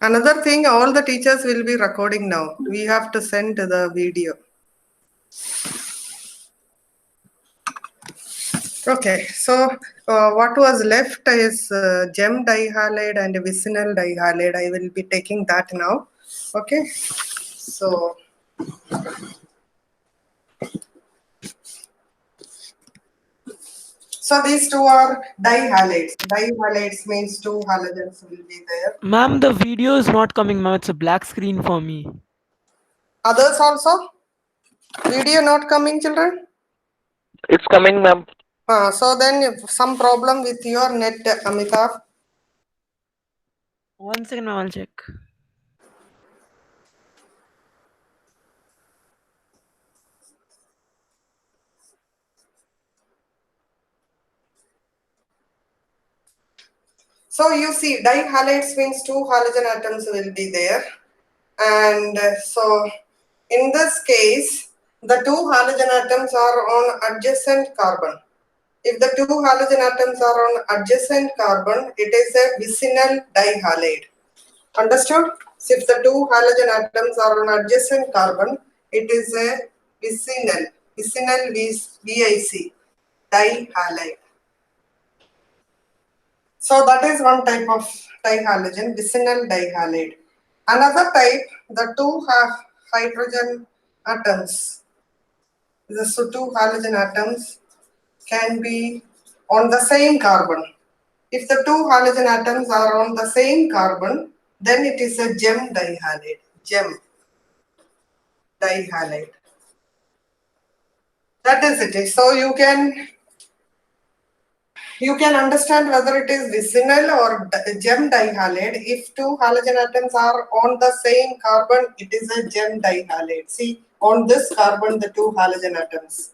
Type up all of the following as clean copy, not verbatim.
Another thing, all the teachers will be recording now. We have to send the video. Okay, so what was left is gem dihalide and vicinal dihalide. I will be taking that now. Okay, so these two are dihalides. Dihalides means two halogens will be there. Ma'am, the video is not coming, ma'am. It's a black screen for me. Others also? Video not coming, children? It's coming, ma'am. So then some problem with your net, Amitabh. 1 second, ma'am. I'll check. So you see, dihalides means two halogen atoms will be there. And so in this case, the two halogen atoms are on adjacent carbon. If the two halogen atoms are on adjacent carbon, it is a vicinal dihalide. Understood? So if the two halogen atoms are on adjacent carbon, it is a vicinal VIC, dihalide. So that is one type of dihalogen, vicinal dihalide. Another type, the two hydrogen atoms, the two halogen atoms can be on the same carbon. If the two halogen atoms are on the same carbon, then it is a gem dihalide. Gem dihalide. That is it. So you can understand whether it is vicinal or gem dihalide. If two halogen atoms are on the same carbon, it is a gem dihalide. See, on this carbon, the two halogen atoms.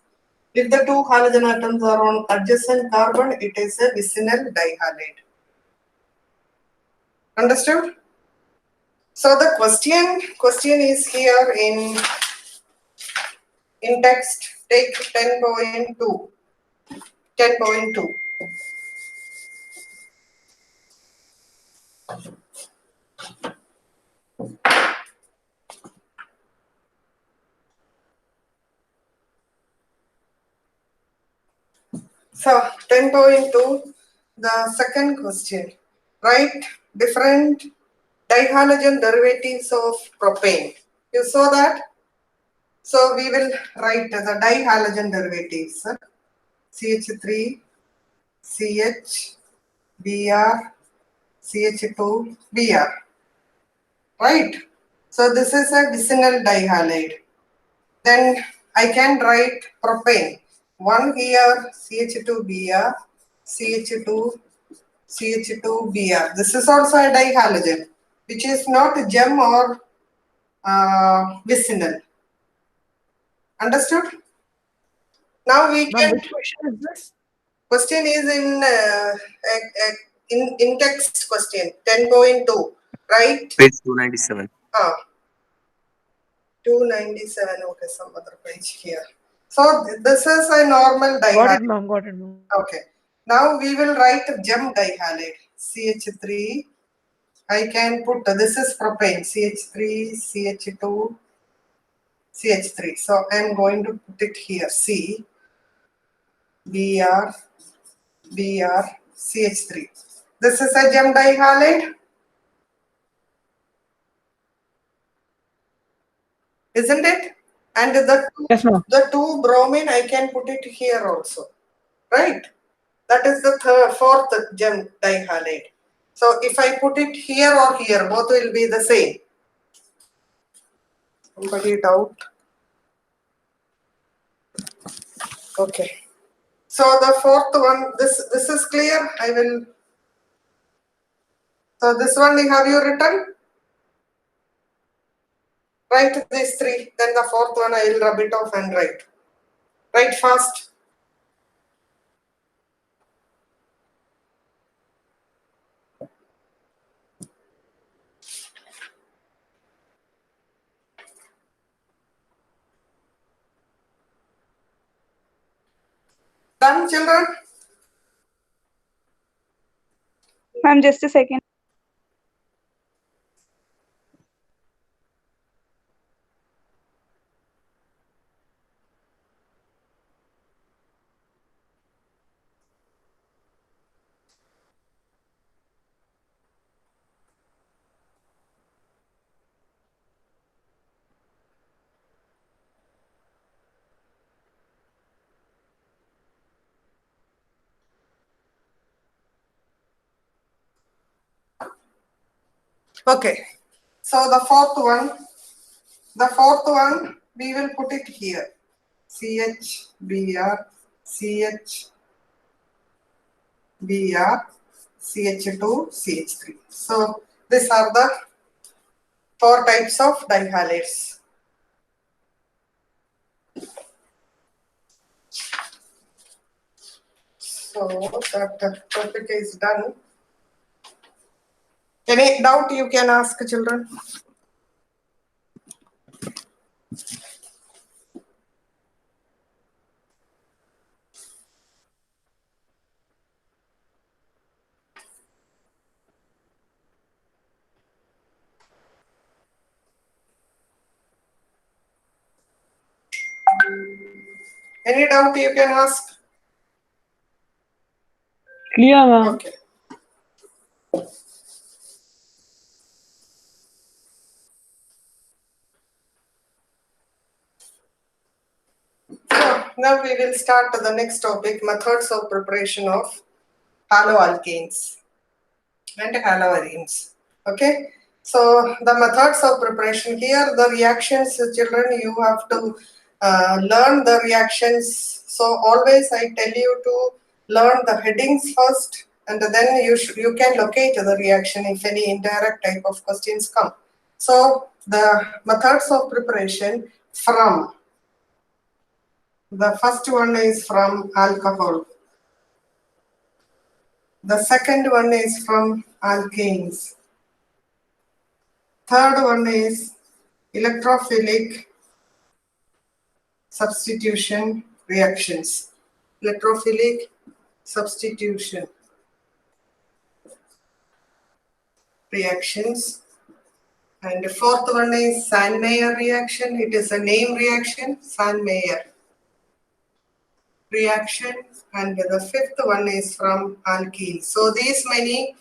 If the two halogen atoms are on adjacent carbon, it is a vicinal dihalide. Understood? So the question is here in text. Take 10.2. 10.2. So 10.2, the second question. Write different dihalogen derivatives of propane. You saw that? So we will write the dihalogen derivatives. CH3, CH, Br, CH2, Br. Right? So this is a vicinal dihalide. Then I can write propane. One here, CH2Br, CH2, CH2Br. This is also a dihalogen, which is not gem or vicinal. Understood? Now we can. Which question is this? Question is in text question 10.2, right? Page 297. 297. Okay, some other page here. So this is a normal dihalide. Got it, ma'am. Got it, ma'am. Okay. Now we will write gem dihalide. CH3. I can put this is propane. CH3, CH2, CH3. So I am going to put it here. C, Br, Br, CH3. This is a gem dihalide. Isn't it? And Yes, ma'am. the two bromine, I can put it here also. Right? That is the fourth gem dihalide. So if I put it here or here, both will be the same. Somebody doubt? Okay. So the fourth one, this is clear. I will. So this one have you written? Write these three. Then the fourth one I will rub it off and write. Write fast. Done, children? Ma'am, just a second. Okay, so the fourth one, we will put it here. CHBr, CHBr, CH2, CH3. So these are the 4 types of dihalides. So that topic is done. Any doubt you can ask, children? Any doubt you can ask? Clear, ma'am. Okay. So now we will start the next topic, methods of preparation of haloalkanes and haloarenes. Okay. So the methods of preparation here, the reactions, children, you have to learn the reactions. So always I tell you to learn the headings first, and then you can locate the reaction if any indirect type of questions come. So the methods of preparation from, the first one is from alcohol. The second one is from alkanes. Third one is electrophilic substitution reactions. Electrophilic substitution reactions. And the fourth one is Sandmeyer reaction. It is a name reaction, Sandmeyer reaction. And the fifth one is from alkene. So these many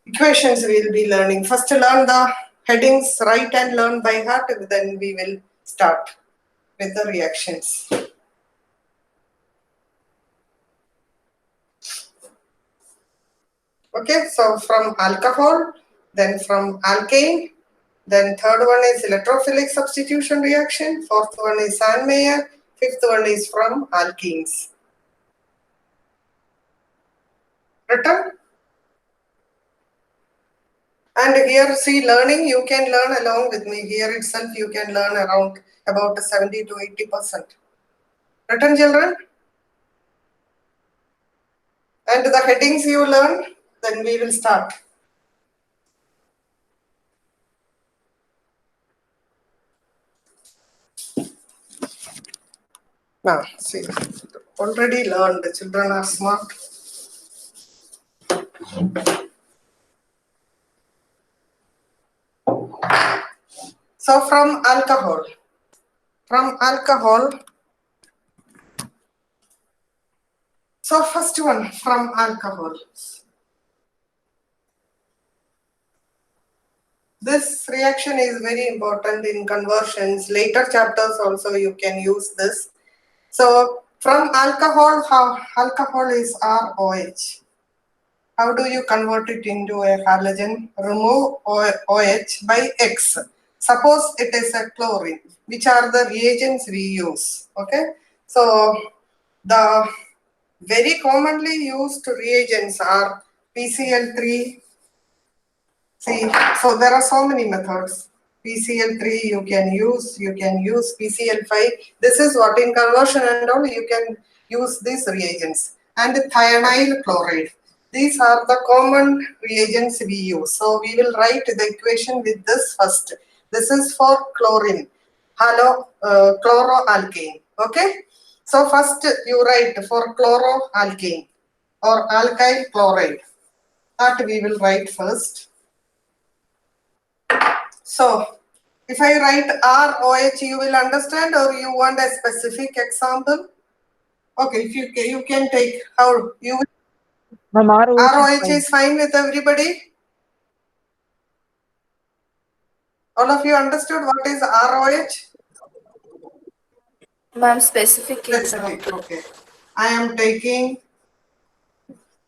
equations we will be learning. First learn the headings, write and learn by heart, then we will start with the reactions. Okay, so from alcohol, then from alkane, then third one is electrophilic substitution reaction, fourth one is Sandmeyer, fifth one is from alkenes. Written? And here see learning, you can learn along with me. Here itself you can learn around about 70 to 80%. Written, children? And the headings you learn, then we will start. Now, see, already learned, the children are smart. So from alcohol, so first one from alcohol. This reaction is very important in conversions. Later chapters also you can use this. So from alcohol, how alcohol is ROH. How do you convert it into a halogen? Remove OH by X. Suppose it is a chlorine. Which are the reagents we use? Okay. So the very commonly used reagents are PCl3. See, so there are so many methods. PCl3 you can use PCl5. This is what in conversion and all you can use these reagents. And thionyl chloride. These are the common reagents we use. So we will write the equation with this first. This is for chlorine, chloroalkane. Okay. So first you write for chloroalkane or alkyl chloride. That we will write first. So if I write ROH, you will understand, or you want a specific example? Okay, if you can take how you Ma'am, ROH is fine with everybody. All of you understood what is ROH? Ma'am, specific Specific. example. Okay. I am taking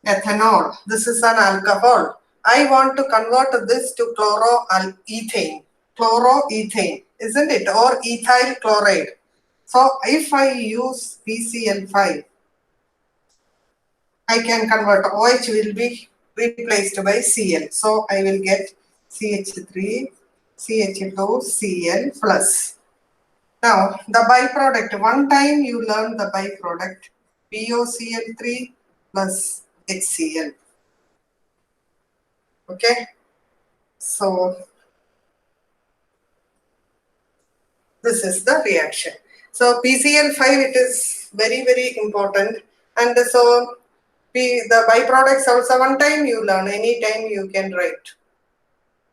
ethanol. This is an alcohol. I want to convert this to chloroethane, isn't it? Or ethyl chloride. So if I use PCl5, I can convert OH will be replaced by Cl. So I will get CH3, CH2, Cl plus. Now the byproduct, one time you learn the byproduct, POCl3 plus HCl. Okay, so this is the reaction. So PCl5, it is very, very important. And so the byproducts also, one time you learn, any time you can write.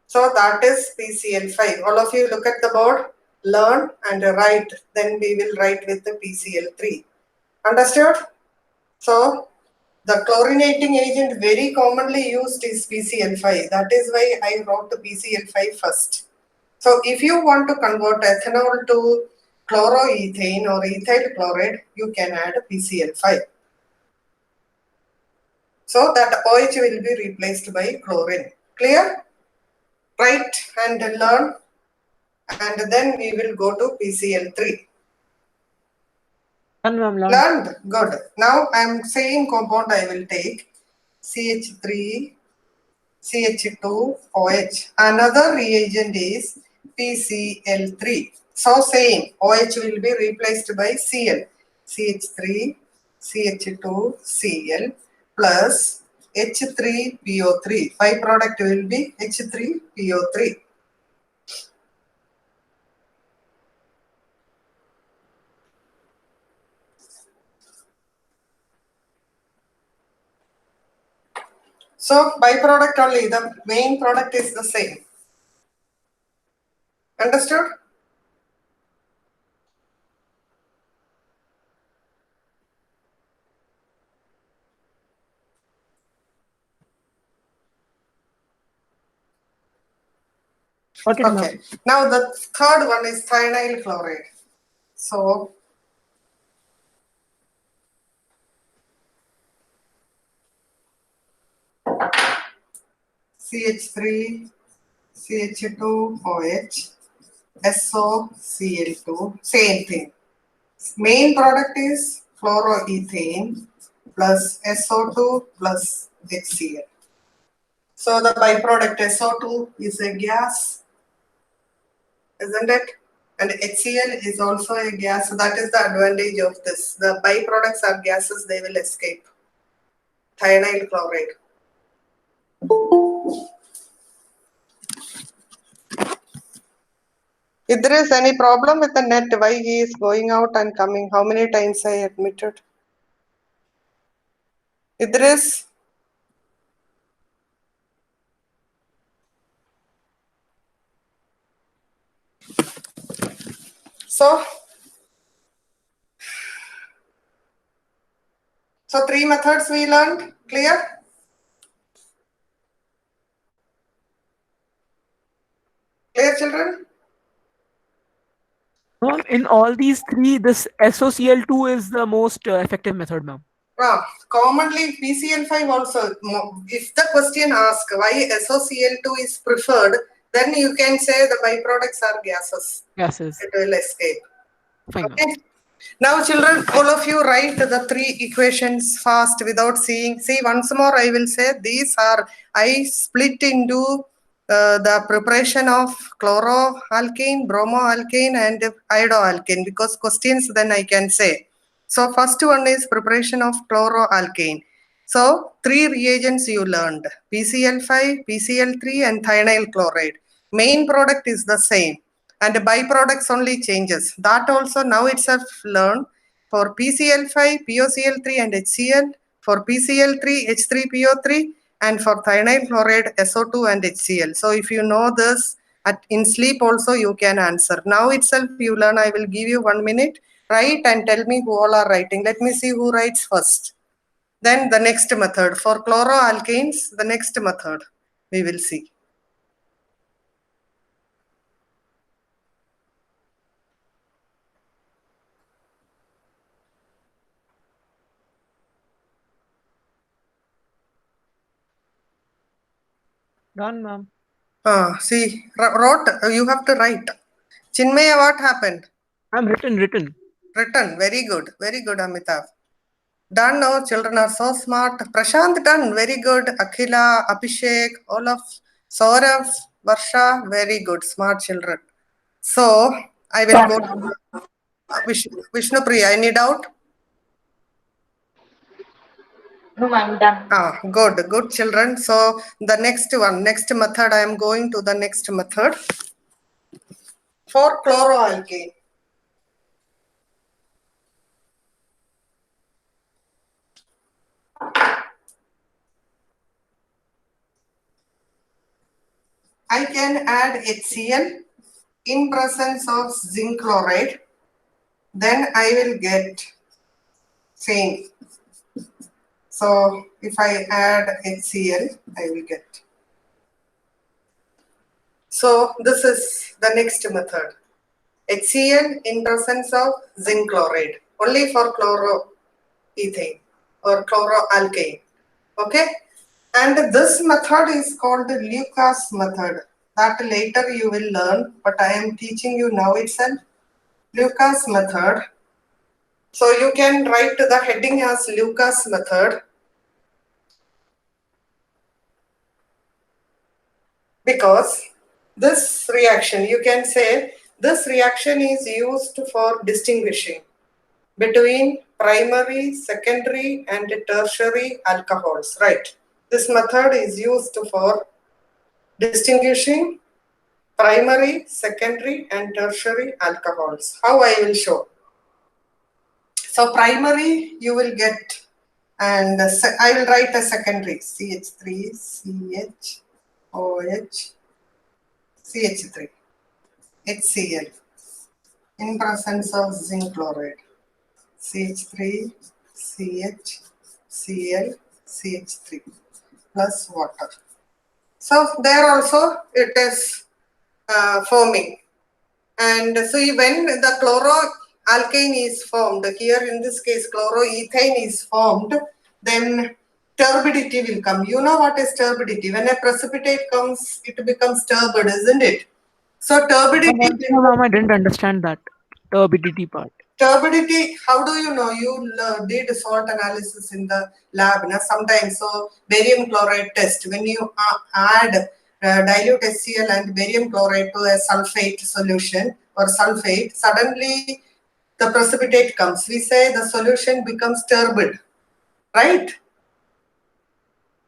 So that is PCl5. All of you look at the board, learn and write. Then we will write with the PCl3. Understood? So the chlorinating agent very commonly used is PCl5. That is why I wrote the PCl5 first. So if you want to convert ethanol to chloroethane or ethyl chloride, you can add PCl5. So that OH will be replaced by chlorine. Clear? Write and learn, and then we will go to PCl3. Learned? Good. Now I am saying compound I will take CH3, CH2OH. Another reagent is PCl3. So same, OH will be replaced by Cl. CH3, CH2, Cl plus H3PO3. Byproduct will be H3PO3. So byproduct only, the main product is the same. Understood? Okay. Now the third one is thionyl chloride. So CH3, CH2OH, SOCl2, same thing. Main product is chloroethane plus SO2 plus HCl. So the byproduct SO2 is a gas, isn't it? And HCl is also a gas. So that is the advantage of this. The byproducts are gases, they will escape. Thionyl chloride. If there is any problem with the net, why he is going out and coming? How many times I admitted? If there is, so three methods we learned. Clear? Clear, children? Ma'am, in all these three, this SOCl2 is the most effective method, ma'am. Commonly PCl5 also. If the question asks why SOCl2 is preferred, then you can say the byproducts are gases. Gases. It will escape. Fine, okay. ma'am. Now, children, all of you write the three equations fast without seeing. See, once more I will say these are, I split into the preparation of chloroalkane, bromoalkane and iodoalkane because questions then I can say. So first one is preparation of chloroalkane. So three reagents you learned, PCl5, PCl3 and thionyl chloride. Main product is the same and the byproducts only changes. That also now itself learn for PCl5, POCl3 and HCl, for PCl3, H3PO3 and for thionyl chloride, SO2 and HCl. So if you know this, in sleep also you can answer. Now itself you learn, I will give you 1 minute, write and tell me who all are writing. Let me see who writes first. Then the next method. For chloroalkanes, the next method we will see. Done, ma'am. See, wrote, you have to write. Chinmaya, what happened? I'm written. Written. Very good, Amitav. Done, no, children are so smart. Prashant done, very good. Akhila, Abhishek, all of Saurav, Varsha, very good, smart children. So, I will go to Vishnu Priya. Any doubt? No, ma'am, done. Good children. So, the next one, next method, I am going to the next method for chloroalkane. I can add HCl in presence of zinc chloride, then I will get same. So if I add HCl, I will get. So this is the next method. HCl in presence of zinc chloride, only for chloroethane or chloroalkane. Okay? And this method is called the Lucas method. That later you will learn, but I am teaching you now itself. Lucas method. So you can write the heading as Lucas method because this reaction, you can say this reaction is used for distinguishing between primary, secondary and tertiary alcohols, right? This method is used for distinguishing primary, secondary and tertiary alcohols. How I will show. So primary you will get, and I will write a secondary CH3, CHOH, CH3, HCl in presence of zinc chloride, CH3, CH, Cl, CH3 plus water. So there also it is forming. And so when the chloroalkane is formed, here in this case chloroethane is formed, then turbidity will come. You know what is turbidity? When a precipitate comes, it becomes turbid, isn't it? So turbidity. No, ma'am, I didn't understand that turbidity part. Turbidity, how do you know? You did salt analysis in the lab sometimes. So barium chloride test, when you add dilute HCl and barium chloride to a sulfate solution or sulfate, suddenly the precipitate comes. We say the solution becomes turbid, right?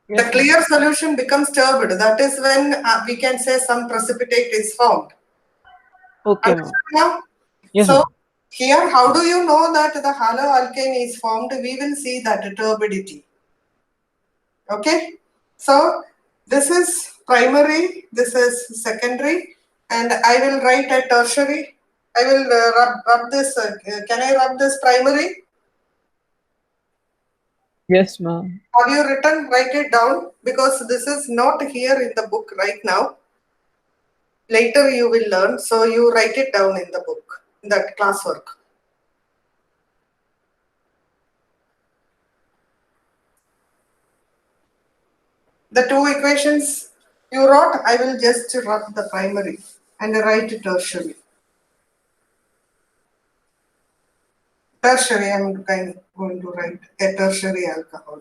Yes, The clear solution becomes turbid. That is when we can say some precipitate is formed. Okay, ma'am. Now? Yes, So ma'am. here, how do you know that the haloalkane is formed? We will see that turbidity. Okay. So this is primary, this is secondary, and I will write a tertiary. I will rub this. Can I rub this primary? Yes, ma'am. Have you written? Write it down because this is not here in the book right now. Later you will learn. So you write it down in the book, in that classwork. The two equations you wrote, I will just rub the primary and write tertiary. Tertiary, I am going to write a tertiary alcohol.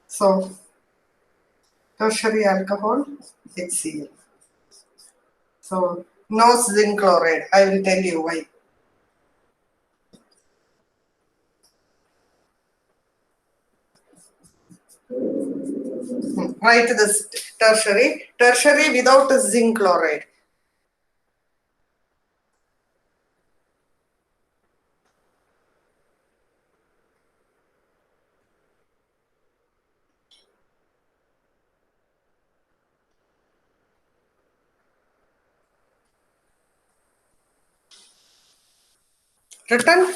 So, tertiary alcohol, HCl. So, no zinc chloride. I will tell you why. Write this tertiary without zinc chloride. Written?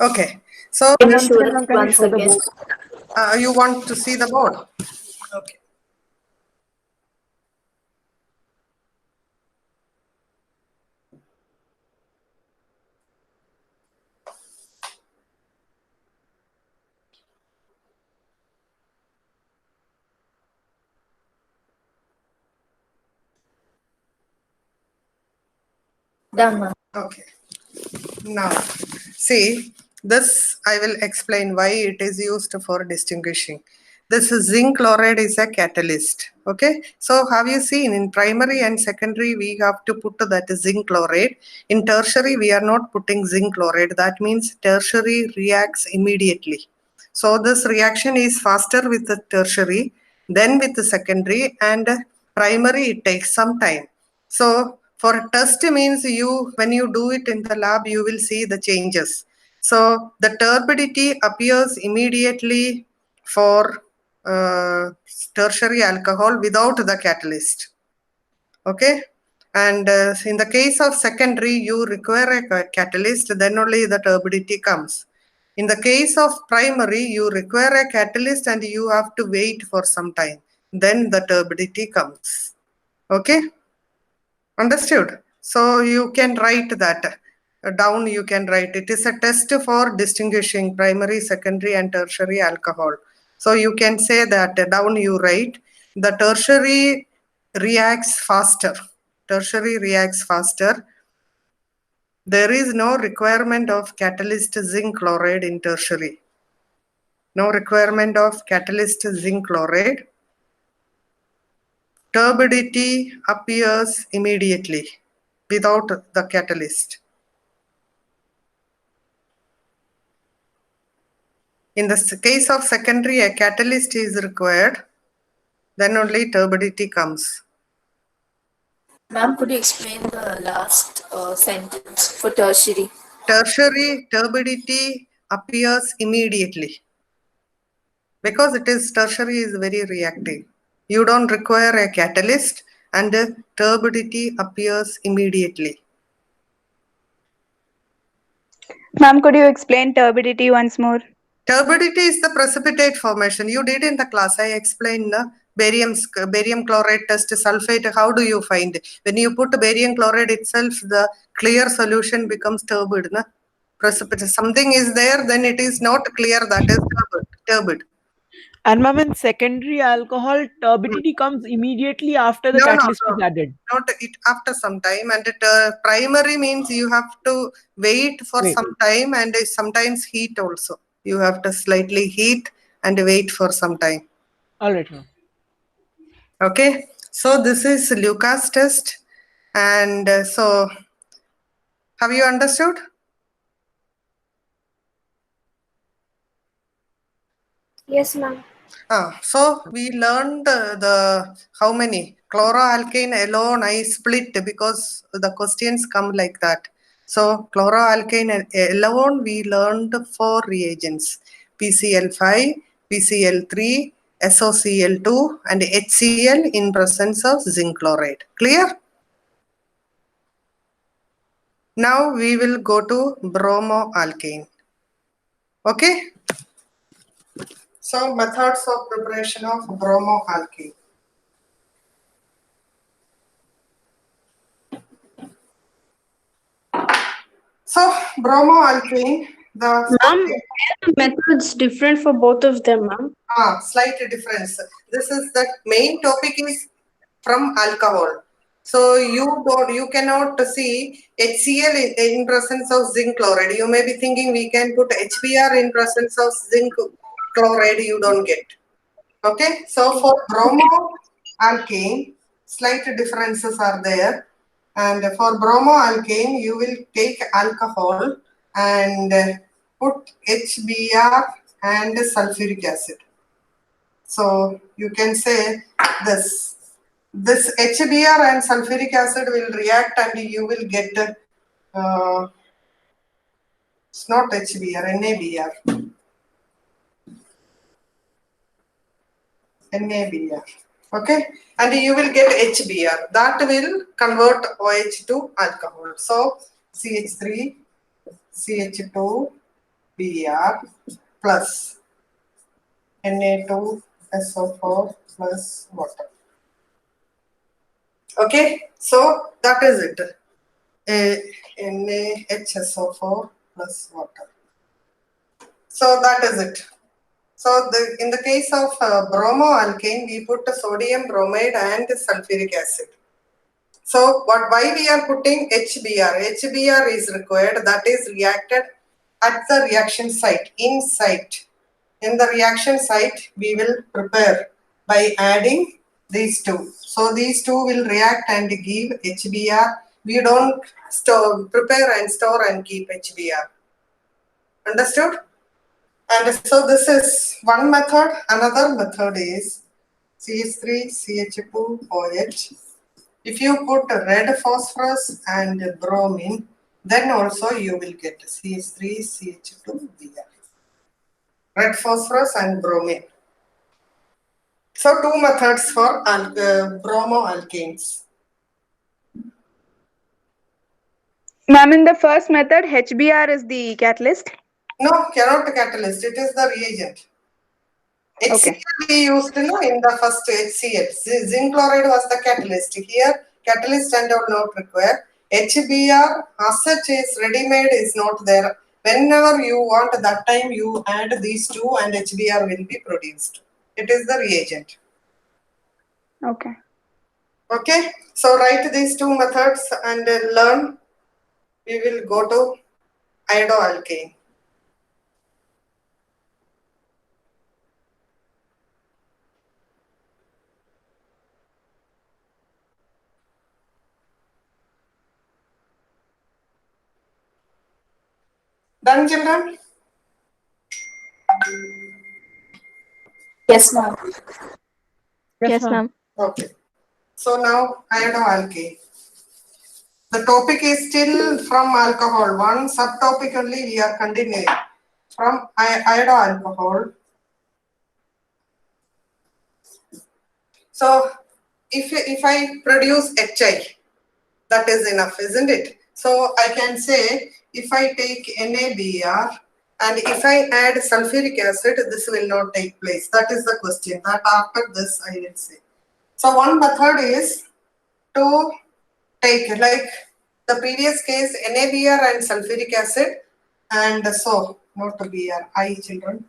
Okay. So, Can you show it Can you once show the again? board? you want to see the board? Okay. Done, ma'am. Okay. Now, see, this I will explain why it is used for distinguishing. This zinc chloride is a catalyst. Okay. So, have you seen in primary and secondary we have to put that zinc chloride. In tertiary, we are not putting zinc chloride. That means tertiary reacts immediately. So, this reaction is faster with the tertiary, then with the secondary, and primary it takes some time. So for a test means when you do it in the lab, you will see the changes. So the turbidity appears immediately for tertiary alcohol without the catalyst. Okay. And in the case of secondary, you require a catalyst, then only the turbidity comes. In the case of primary, you require a catalyst and you have to wait for some time. Then the turbidity comes. Okay. Understood? So you can write that down. You can write it is a test for distinguishing primary, secondary, and tertiary alcohol. So you can say that down. You write the tertiary reacts faster. Tertiary reacts faster. There is no requirement of catalyst zinc chloride in tertiary. No requirement of catalyst zinc chloride. Turbidity appears immediately without the catalyst. In the case of secondary, a catalyst is required, then only turbidity comes. Ma'am, could you explain the last sentence for tertiary? Tertiary turbidity appears immediately because it is tertiary is very reactive. You don't require a catalyst and turbidity appears immediately. Ma'am, could you explain turbidity once more? Turbidity is the precipitate formation. You did in the class. I explained the barium chloride test sulfate. How do you find? When you put barium chloride itself, the clear solution becomes turbid. Na? Precipitate. Something is there, then it is not clear. That is turbid. And ma'am, in secondary alcohol, turbidity comes immediately after the No, no, catalyst no. is added. Not it after some time. And primary means you have to wait for Wait. some time and sometimes heat also. You have to slightly heat and wait for some time. All right, ma'am. Okay, so this is Lucas test, and so have you understood? Yes, ma'am. So we learned the how many chloroalkane alone I split because the questions come like that. So chloroalkane alone we learned 4 reagents: PCl5, PCl3, SOCl2, and HCl in presence of zinc chloride. Clear? Now we will go to bromoalkane. Okay. So methods of preparation of bromoalkane. So bromoalkane, the Methods different for both of them, ma'am. slight difference. This is the main topic is from alcohol. So you cannot see HCl in presence of zinc chloride. You may be thinking we can put HBr in presence of zinc chloride. You don't get. Okay. So for bromoalkane, slight differences are there. And for bromoalkane, you will take alcohol and put HBr and sulfuric acid. So you can say this HBr and sulfuric acid will react and you will get it's not HBr, NaBr. NaBr. Okay, and you will get HBr. That will convert OH to alcohol. So CH3, CH2, Br plus Na2SO4 plus water. Okay, so that is it. NaHSO4 plus water. So that is it. So in the case of bromoalkane, we put sodium bromide and sulfuric acid. So why we are putting HBr? HBr is required, that is reacted at the reaction site, in site. In the reaction site, we will prepare by adding these two. So these two will react and give HBr. We don't prepare and store and keep HBr. Understood? And so this is one method. Another method is CH3, CH2, OH. If you put red phosphorus and bromine, then also you will get CH3, CH2, Br. Red phosphorus and bromine. So two methods for bromoalkanes. Ma'am, in the first method, HBr is the catalyst. No, cannot catalyst. It is the reagent. Okay. HCl we used in the first HCl. Zinc chloride was the catalyst. Here, catalyst and all not required. HBr as such is ready-made, is not there. Whenever you want, that time you add these two and HBr will be produced. It is the reagent. Okay. Okay, so write these two methods and learn. We will go to iodoalkane. Done, children? Yes, ma'am. Yes, ma'am. Okay. So now iodoalkane. The topic is still from alcohol. One subtopic only we are continuing. From iodoalcohol. So if I produce HI, that is enough, isn't it? So I can say if I take NaBr and if I add sulfuric acid, this will not take place. That is the question. That after this I will say. So one method is to take, like the previous case, NaBr and sulfuric acid, and so not Br, I children.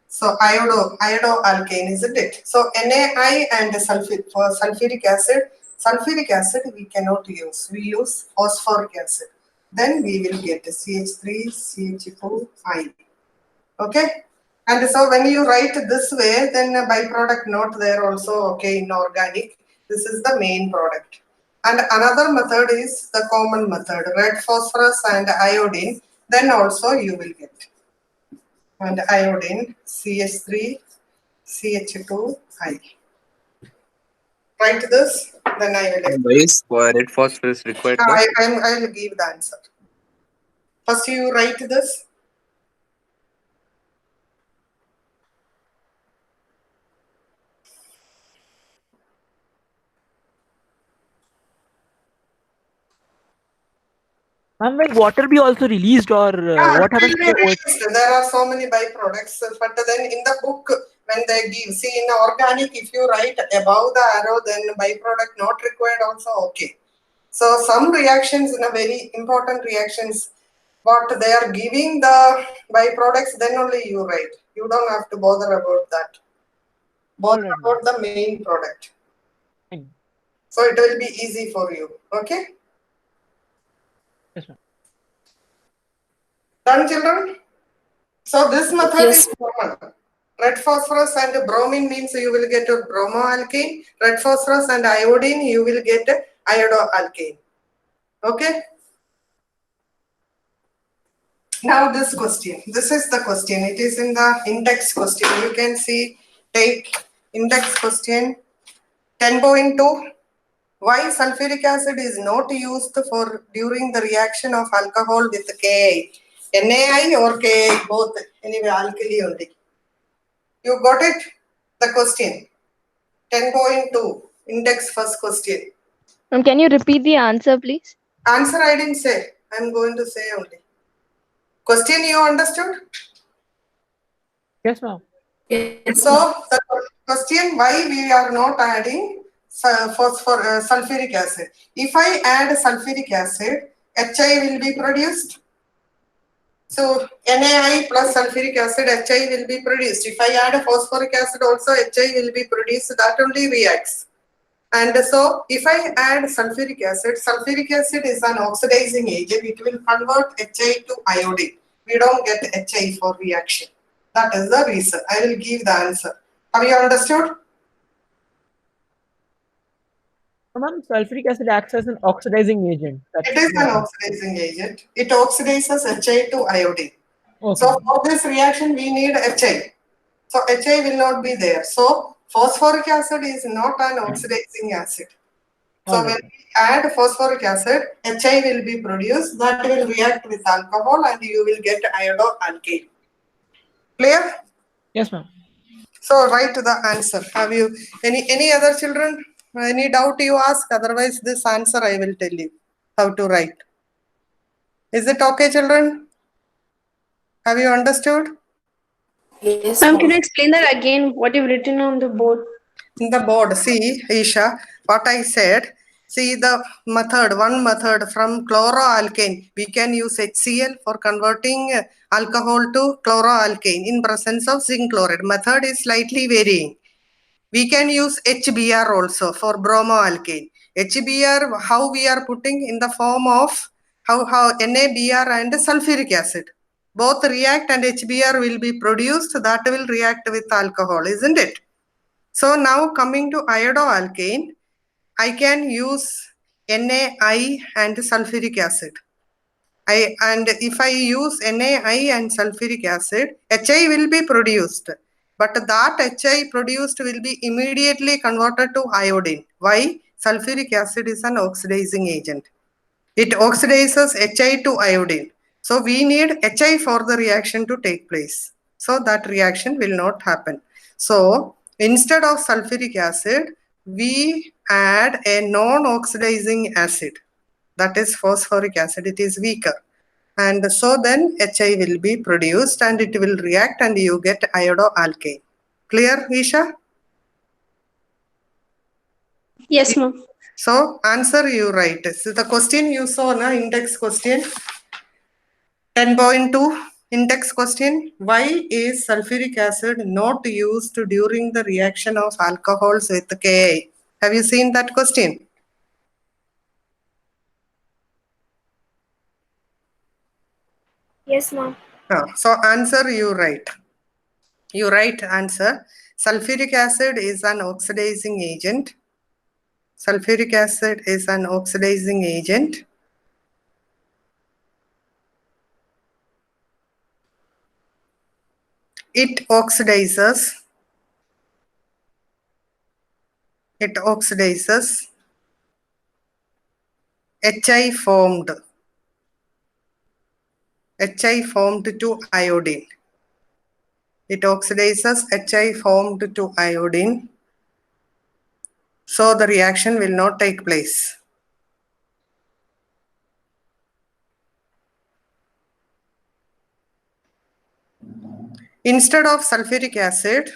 So iodoalkane, isn't it? So NaI and sulfuric acid. Sulfuric acid we cannot use. We use phosphoric acid. Then we will get CH3, CH2I. Okay. And so when you write this way, then a byproduct not there also. Okay, in organic. This is the main product. And another method is the common method, red phosphorus and iodine. Then also you will get. And iodine, CH3, CH2I. Write this, then I will. Why is red phosphorus required for? I will give the answer. First you write this. Ma'am, will water be also released, or what happens to the OH? There are so many byproducts, but then in the book, when they give, see in organic, if you write above the arrow, then byproduct not required also, okay. So some reactions, in a very important reactions, what they are giving the byproducts, then only you write. You don't have to bother about that. Bother Alright, about the main product. Fine. So it will be easy for you, okay? Yes, ma'am. Done, children? So this method Yes. is common. Red phosphorus and bromine means you will get a bromoalkane. Red phosphorus and iodine, you will get a iodoalkane. Okay? Now this question. This is the question. It is in the index question. You can see, take index question 10.2. Why sulfuric acid is not used for during the reaction of alcohol with Ki? NaI or Ki, both. Anyway, alkali only. You got it? The question. 10.2. Index first question. Can you repeat the answer, please? Answer I didn't say. I'm going to say only. Question you understood? Yes, ma'am. Yes, So ma'am. the question, why we are not adding sulfuric acid? If I add sulfuric acid, HI will be produced. So NaI plus sulfuric acid, HI will be produced. If I add a phosphoric acid also, HI will be produced. That only reacts. And so if I add sulfuric acid is an oxidizing agent. It will convert HI to iodine. We don't get HI for reaction. That is the reason. I will give the answer. Have you understood? Ma'am, sulfuric acid acts as an oxidizing agent. It is an oxidizing agent. It oxidizes HI to iodine. Okay. So for this reaction, we need HI. So HI will not be there. So phosphoric acid is not an oxidizing acid. So when we add phosphoric acid, HI will be produced. That will react with alcohol and you will get iodoalkane. Clear? Yes, ma'am. So write the answer. Have you any other children? Any doubt you ask? Otherwise, this answer I will tell you how to write. Is it okay, children? Have you understood? Yes, Ma'am, can ma'am. you explain that again? What you've written on the board? In the board, see, Isha, what I said. See the method, one method from chloroalkane. We can use HCl for converting alcohol to chloroalkane in presence of zinc chloride. Method is slightly varying. We can use HBr also for bromoalkane. HBr, how we are putting in the form of how NaBr and sulfuric acid. Both react and HBr will be produced. That will react with alcohol, isn't it? So now coming to iodoalkane, I can use NaI and sulfuric acid. And if I use NaI and sulfuric acid, HI will be produced. But that HI produced will be immediately converted to iodine. Why? Sulfuric acid is an oxidizing agent. It oxidizes HI to iodine. So we need HI for the reaction to take place. So that reaction will not happen. So instead of sulfuric acid, we add a non-oxidizing acid. That is phosphoric acid. It is weaker. And so then HI will be produced and it will react and you get iodoalkane. Clear, Isha? Yes, ma'am. So answer you write. So the question you saw, na, index question 10.2 index question. Why is sulfuric acid not used during the reaction of alcohols with Ka? Have you seen that question? Yes, ma'am. So answer you write. You write answer. Sulfuric acid is an oxidizing agent. Sulfuric acid is an oxidizing agent. It oxidizes HI formed to iodine. It oxidizes HI formed to iodine. So the reaction will not take place. Instead of sulfuric acid,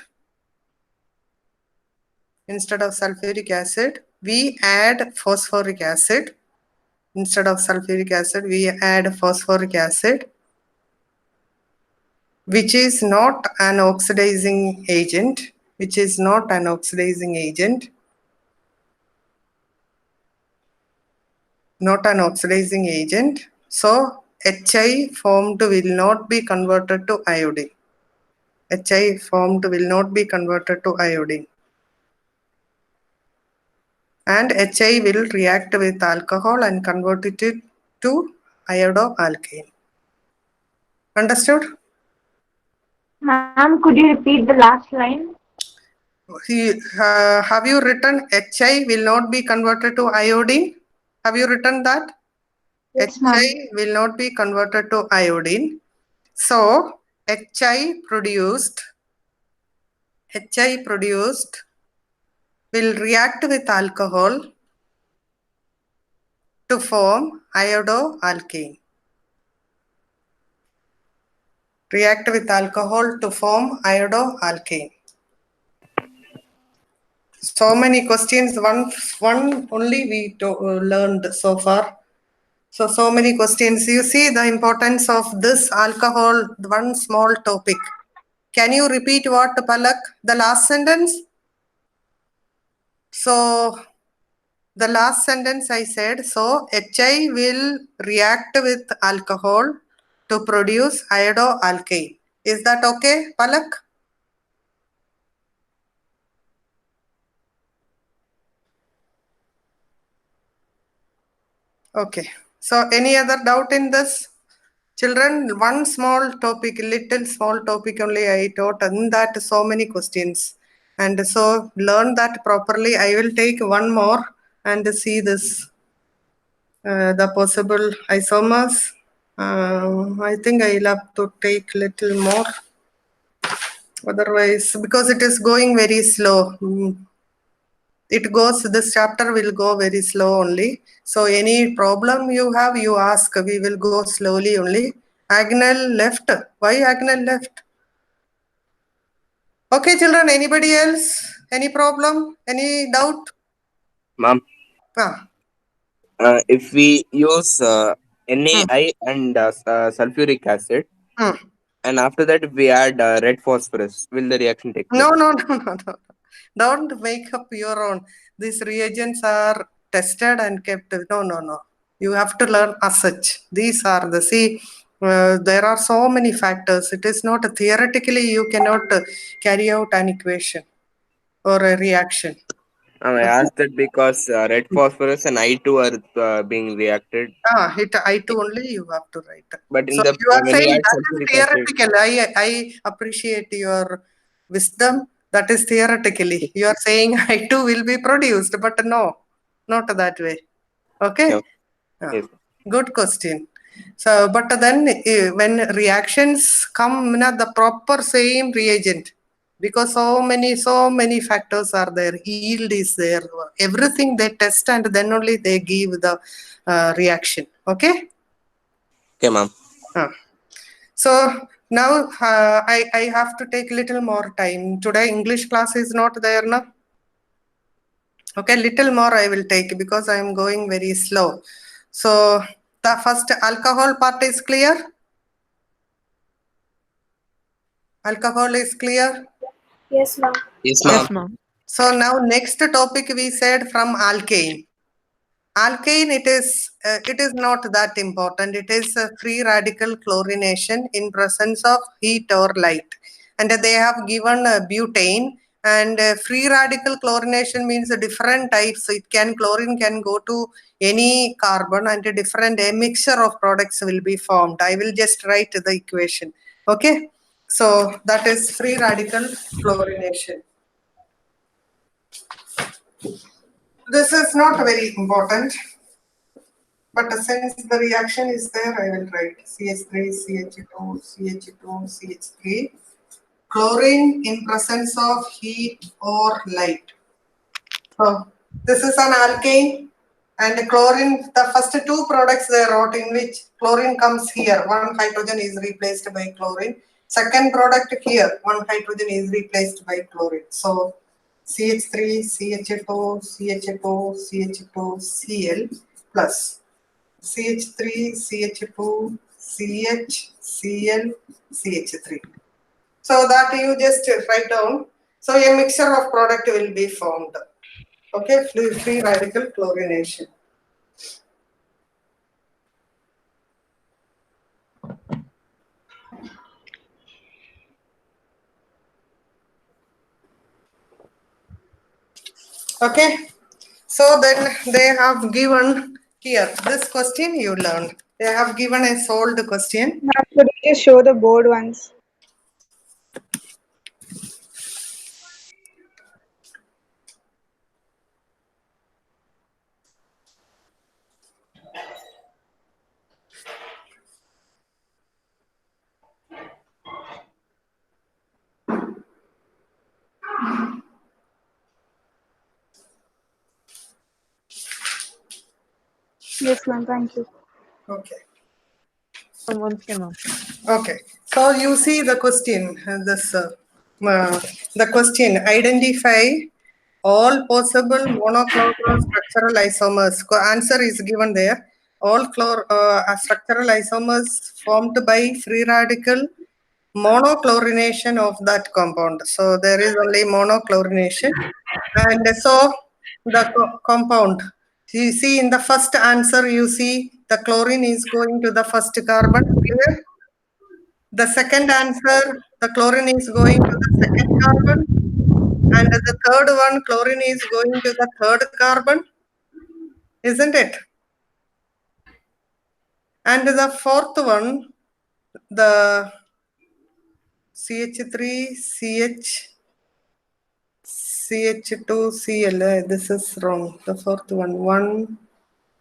we add phosphoric acid. Instead of sulfuric acid, we add phosphoric acid, which is not an oxidizing agent. So HI formed will not be converted to iodine. And HI will react with alcohol and convert it to iodoalkane. Understood? Ma'am, could you repeat the last line? Have you written HI will not be converted to iodine? Have you written that? Yes, ma'am. HI will not be converted to iodine. So HI produced will react with alcohol to form iodoalkane. So many questions, one only we learned so far. So many questions. You see the importance of this alcohol, one small topic. Can you repeat what, Palak, the last sentence? So The last sentence I said, so HI will react with alcohol to produce iodoalkane. Is that okay, Palak? Okay. So any other doubt in this? Children, one small topic, little small topic only I taught, in that so many questions. And so learn that properly. I will take one more and see this, the possible isomers. I think I'll have to take little more. Otherwise, because it is going very slow. It goes, this chapter will go very slow only. So any problem you have, you ask. We will go slowly only. Agnel left. Why Agnel left? Okay, children, anybody else? Any problem? Any doubt? Ma'am, Ah. if we use NaI and sulfuric acid, and after that if we add red phosphorus, will the reaction take place? No. Don't make up your own. These reagents are tested and kept. No. You have to learn as such. These are the, see, there are so many factors. It is not theoretically you cannot carry out an equation or a reaction. I asked that because red phosphorus and I2 are being reacted. Hit I2 only you have to write. But in So the you are when saying you add that is sulfuric acid, theoretical. I appreciate your wisdom. That is theoretically. You are saying I2 will be produced, but no, not that way. Okay? yeah, Yeah. yes. Good question. So, but then when reactions come, the proper same reagent, because so many factors are there, yield is there, everything they test and then only they give the reaction. Okay? Okay, ma'am. So now I have to take little more time. Today English class is not there now. Okay, little more I will take because I am going very slow. So the first alcohol part is clear. Alcohol is clear. Yes, ma'am. Yes, ma'am. Yes, ma'am. So now next topic we said from alkane. Alkane, it is not that important. It is a free radical chlorination in presence of heat or light. And they have given butane, and free radical chlorination means different types. Chlorine can go to any carbon, and a mixture of products will be formed. I will just write the equation. Okay. So that is free radical chlorination. This is not very important. But since the reaction is there, I will write CH3, CH2, CH2, CH3. Chlorine in presence of heat or light. So this is an alkane, and chlorine, the first two products they wrote in which chlorine comes here. One hydrogen is replaced by chlorine. Second product here, one hydrogen is replaced by chlorine. So CH3, CH2, CH2, CH2, Cl plus CH3, CH2, CH, Cl, CH3. So that you just write down. So a mixture of product will be formed. Okay, free radical chlorination. Okay, so then they have given here, this question you learned. They have given a solved question. Ma'am, could you just show the board once? Yes, ma'am. Thank you. Okay. Once again, ma'am. Okay, so you see the question, the question, identify all possible monochloro structural isomers. Answer is given there. All structural isomers formed by free radical monochlorination of that compound. So there is only monochlorination. And so the compound, You see in the first answer, you see the chlorine is going to the first carbon, clear? The second answer, the chlorine is going to the second carbon. And the third one, chlorine is going to the third carbon, isn't it? And the fourth one, the CH3, CH2, Cl. This is wrong. The fourth one.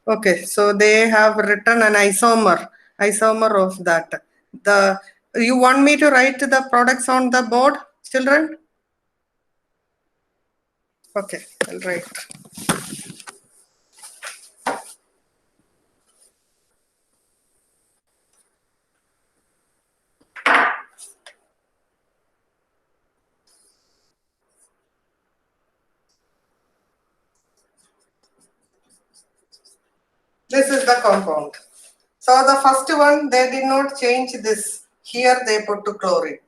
Okay, so they have written an isomer of that. You want me to write the products on the board, children? Okay, I'll write. This is the compound. So the first one, they did not change this. Here they put to chlorine.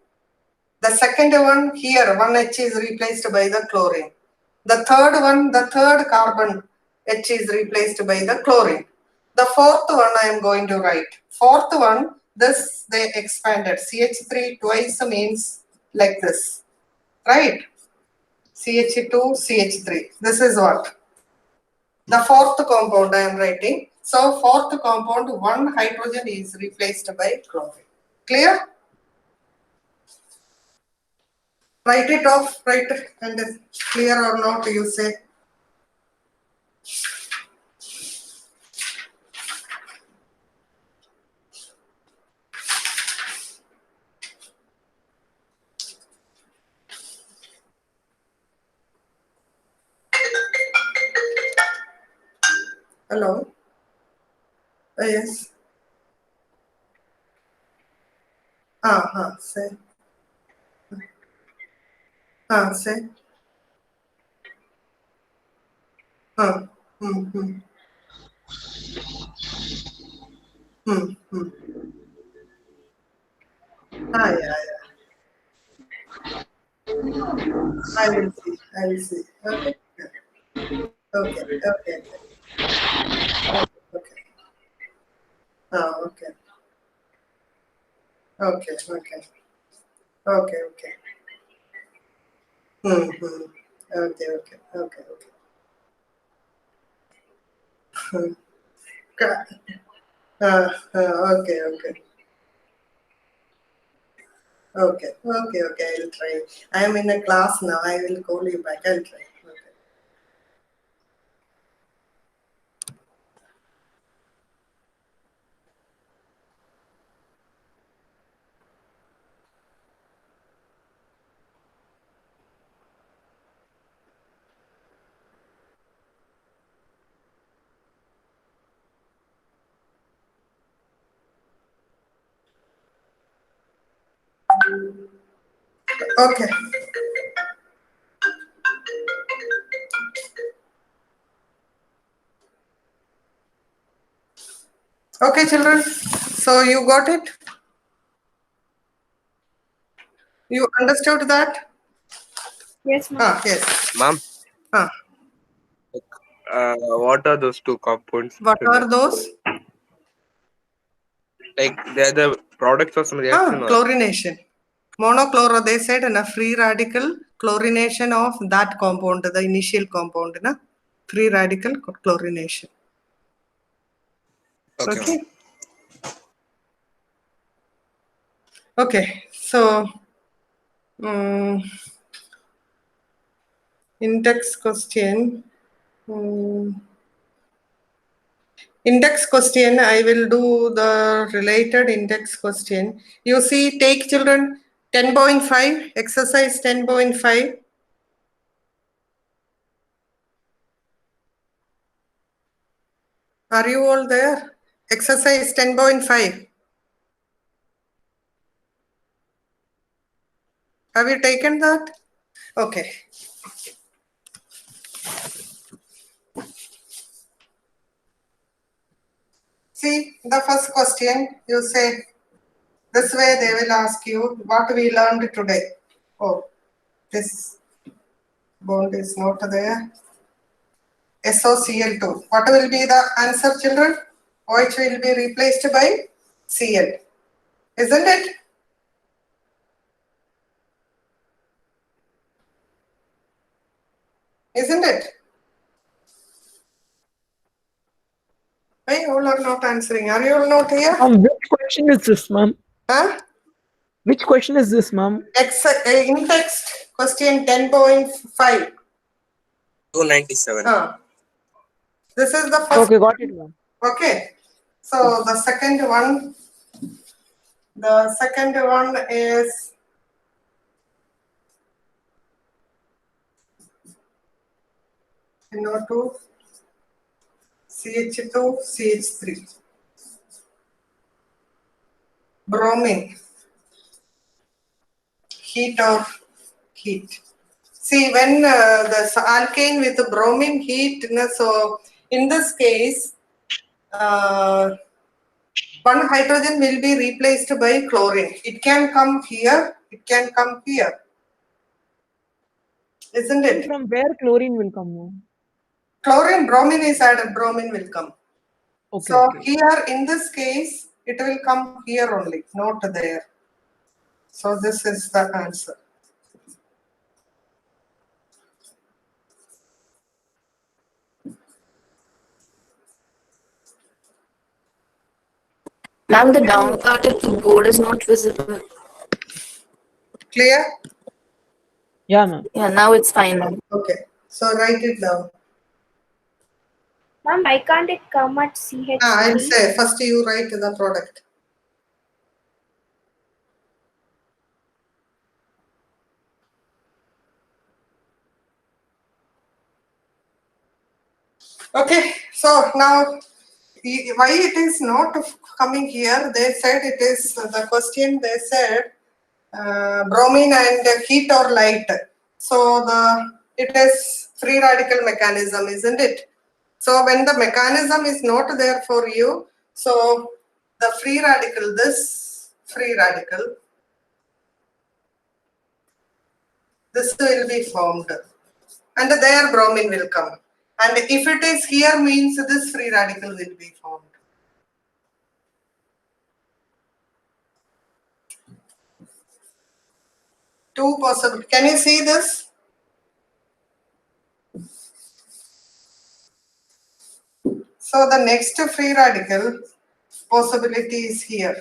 The second one, here 1H is replaced by the chlorine. The third one, the third carbon H is replaced by the chlorine. The fourth one I am going to write. Fourth one, this they expanded. CH3 twice means like this. Right? CH2, CH3. This is what? The fourth compound I am writing. So fourth compound, one hydrogen is replaced by chlorine. Clear? Write it off, write it, and clear or not, you say. Hello? Yes. Say. Say. Hmm. Hmm. Yeah. I will see. Okay. Okay. Okay. Okay. Okay. Okay. Okay. I'll try. I am in a class now. I will call you back. I'll try. Okay. Okay, children. So you got it? You understood that? Yes, ma'am. Yes. Ma'am, what are those two compounds? What are those? Like they're the products of some reaction? Or? Chlorination. Monochloro, they said in a free radical chlorination of that compound, the initial compound, na? Free radical chlorination. Okay. Okay. So, index question. Index question, I will do the related index question. You see, take children 10.5, exercise 10.5. Are you all there? Exercise 10.5. Have you taken that? Okay. See, the first question, you say, this way they will ask you what we learned today. Oh, this bond is not there. SOCl2. What will be the answer, children? OH will be replaced by Cl. Isn't it? Isn't it? Why you all are not answering? Are you all not here? Which question is this, ma'am? Huh? Which question is this, ma'am? In text, question 10.5. 297. This is the first. Okay, got it, ma'am. Okay. So the second one is NO2, CH2, CH3. Bromine. Heat or heat. See, when the alkane with the bromine heat, so in this case, one hydrogen will be replaced by chlorine. It can come here, it can come here. Isn't it? From where chlorine will come, ma'am? Chlorine, bromine is added, bromine will come. Okay, So okay. here in this case, it will come here only, not there. So this is the answer. Ma'am, the down part of the board is not visible. Clear? Yeah, ma'am. Yeah, now it's fine, ma'am. Okay. So write it down. Ma'am, why can't it come at CH3? I'll say first you write the product. Okay, so now why it is not coming here? They said it is the question. They said bromine and heat or light. So it is free radical mechanism, isn't it? So when the mechanism is not there for you, so the free radical, this will be formed, and there bromine will come. And if it is here, means this free radical will be formed. Two possible. Can you see this? So the next free radical possibility is here.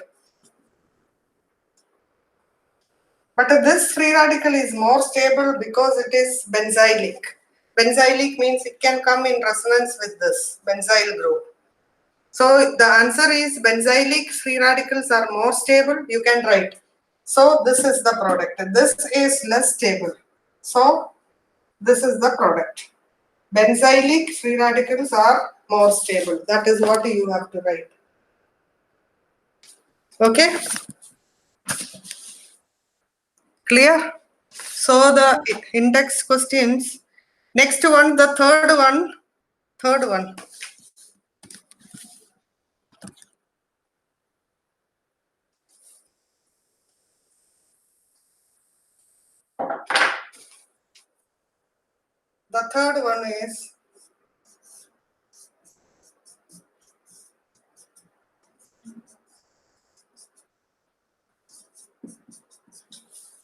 But this free radical is more stable because it is benzylic. Benzylic means it can come in resonance with this benzyl group. So the answer is benzylic free radicals are more stable. You can write. So this is the product. This is less stable. So this is the product. Benzylic free radicals are more stable. That is what you have to write. Okay? Clear? So the index questions. Next one, the third one. The third one is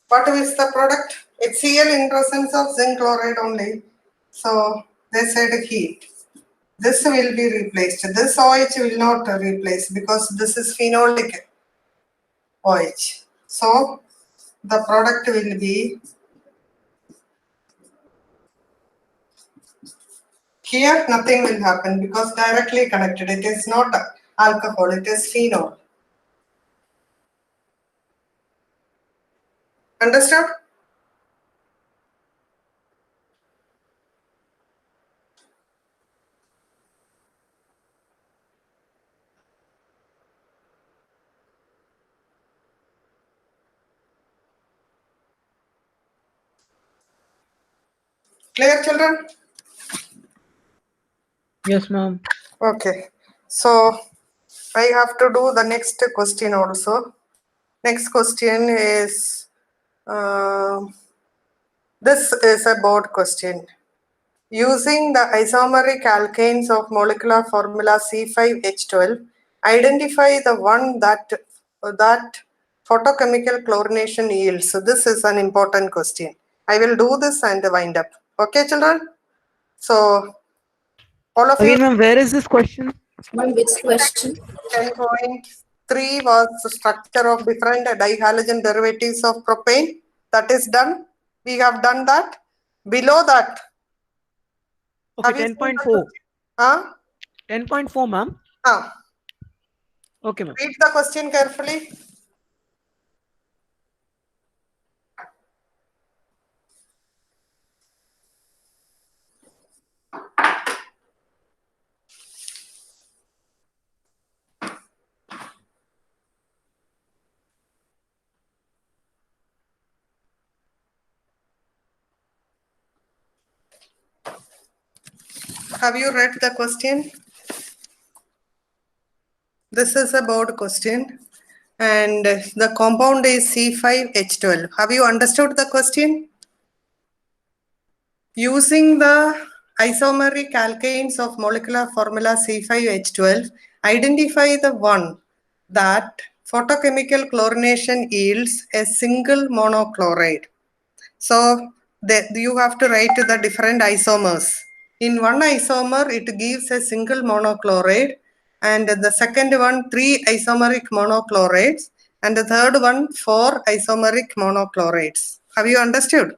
what is the product? HCl in presence of zinc chloride only. So they said heat. This will be replaced. This OH will not replace because this is phenolic OH. So the product will be here. Nothing will happen because directly connected. It is not alcohol. It is phenol. Understood? Clear, children? Yes, ma'am. Okay. So I have to do the next question also. Next question is this is a board question. Using the isomeric alkanes of molecular formula C5H12, identify the one that photochemical chlorination yields. So this is an important question. I will do this and wind up. Okay, children? So all of you. Again, ma'am, where is this question? Ma'am, which question? 10.3 was the structure of different dihalogen derivatives of propane. That is done. We have done that. Below that. Okay, Have you seen the 10.4. question? Huh? 10.4, ma'am. Okay, ma'am. Read the question carefully. Have you read the question? This is a board question. And the compound is C5H12. Have you understood the question? Using the isomeric alkanes of molecular formula C5H12, identify the one that photochemical chlorination yields a single monochloride. So you have to write the different isomers. In one isomer, it gives a single monochloride, and the second one, 3 isomeric monochlorides, and the third one, 4 isomeric monochlorides. Have you understood?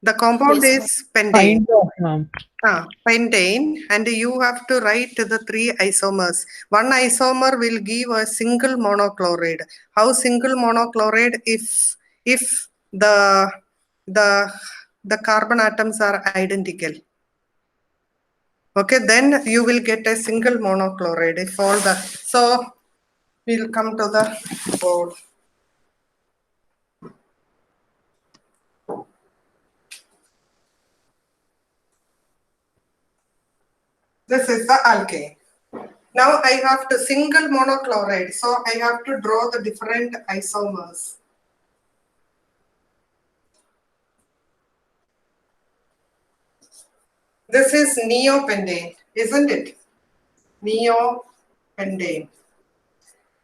The compound Yes, is pentane. Kind of, ma'am. Pentane, and you have to write the 3 isomers. One isomer will give a single monochloride. How single monochloride? If the carbon atoms are identical. Okay, then you will get a single monochloride. If all the so we'll come to the board. This is the alkane. Now I have to single monochloride, so I have to draw the different isomers. This is neopentane, isn't it? Neopentane.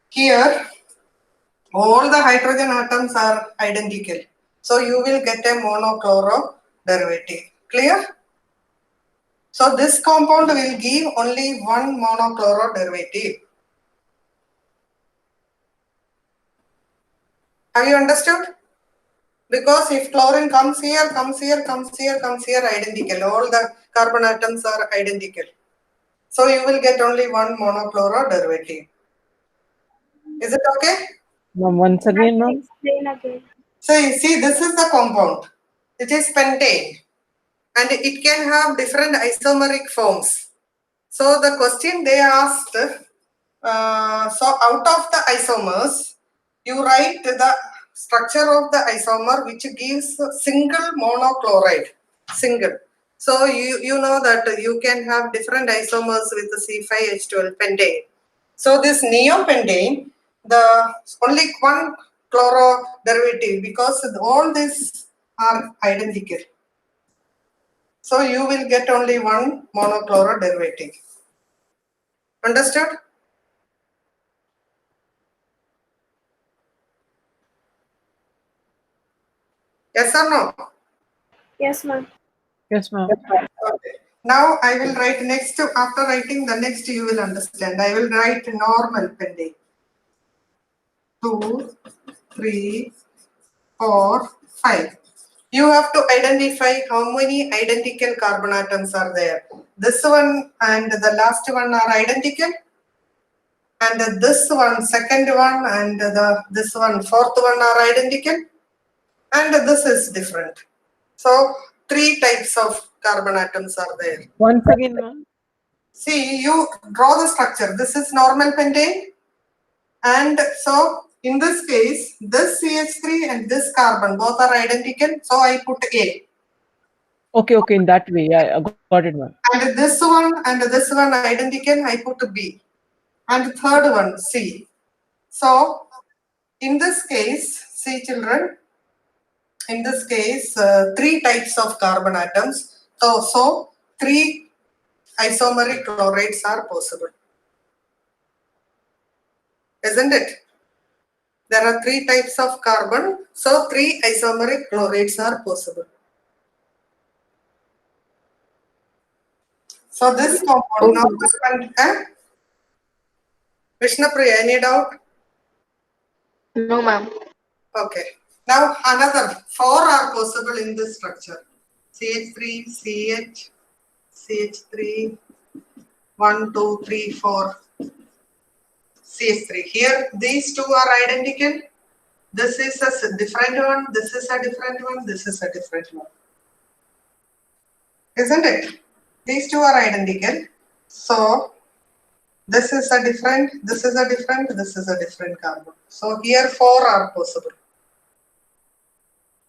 Here, all the hydrogen atoms are identical. So you will get a monochloro derivative. Clear? So this compound will give only one monochloro derivative. Have you understood? Because if chlorine comes here, comes here, comes here, comes here, identical. All the carbon atoms are identical. So you will get only one monochloro derivative. Is it okay? Ma'am, once again, ma'am. Explain again. So you see, this is the compound. It is pentane. And it can have different isomeric forms. So the question they asked, so out of the isomers, you write the structure of the isomer which gives single monochloride, single. So you know that you can have different isomers with the C5H12 pentane. So this neopentane, the only one chloro derivative because all these are identical. So you will get only one monochloro derivative. Understood? Yes or no? Yes, ma'am. Yes, ma'am. Okay. Now I will write next, after writing the next you will understand. I will write normal pentane. 2, 3, 4, 5. You have to identify how many identical carbon atoms are there. This one and the last one are identical. And this one, second one, and this one, fourth one are identical. And this is different. So 3 types of carbon atoms are there. Once again, ma'am. See, you draw the structure. This is normal pentane. And so in this case, this CH3 and this carbon both are identical. So I put A. Okay, in that way. Yeah, I got it, ma'am. And this one identical, I put B. And third one, C. So in this case, see children, in this case, 3 types of carbon atoms. So 3 isomeric chlorides are possible. Isn't it? There are 3 types of carbon, so 3 isomeric chlorides are possible. So this compound now, Vishnapriya, any doubt? No, ma'am. Okay. Now another 4 are possible in this structure. CH3, CH, CH3, 1, 2, 3, 4, CH3. Here these 2 are identical. This is a different one, this is a different one, this is a different one. Isn't it? These 2 are identical. So this is a different, this is a different, this is a different carbon. So here 4 are possible.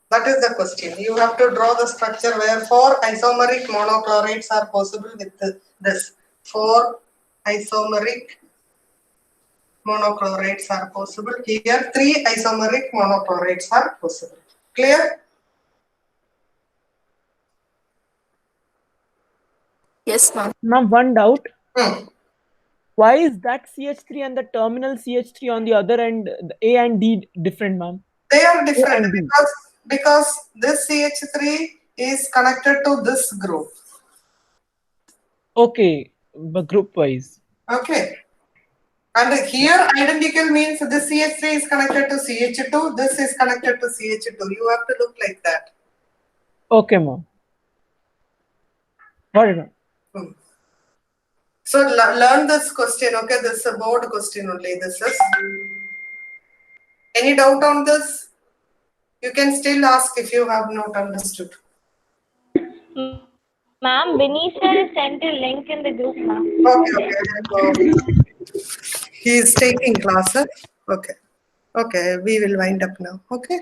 That is the question. You have to draw the structure where 4 isomeric monochlorides are possible with this. 4 isomeric monochlorides are possible. Here 3 isomeric monochlorides are possible. Clear? Yes, ma'am. Ma'am, one doubt. Hmm. Why is that CH3 and the terminal CH3 on the other end, the A and D, different, ma'am? They are A different and D. because this CH3 is connected to this group. Okay, but group wise. Okay. And here identical means this CH3 is connected to CH2, this is connected to CH2. You have to look like that. Okay, ma'am. Got it, ma'am. Hmm. So learn this question, okay? This is a board question only. This is. Any doubt on this? You can still ask if you have not understood. Ma'am, Vinny sir sent a link in the group, ma'am. Okay. He is taking classes. Okay. Okay, we will wind up now. Okay.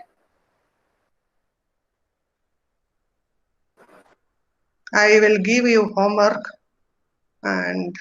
I will give you homework and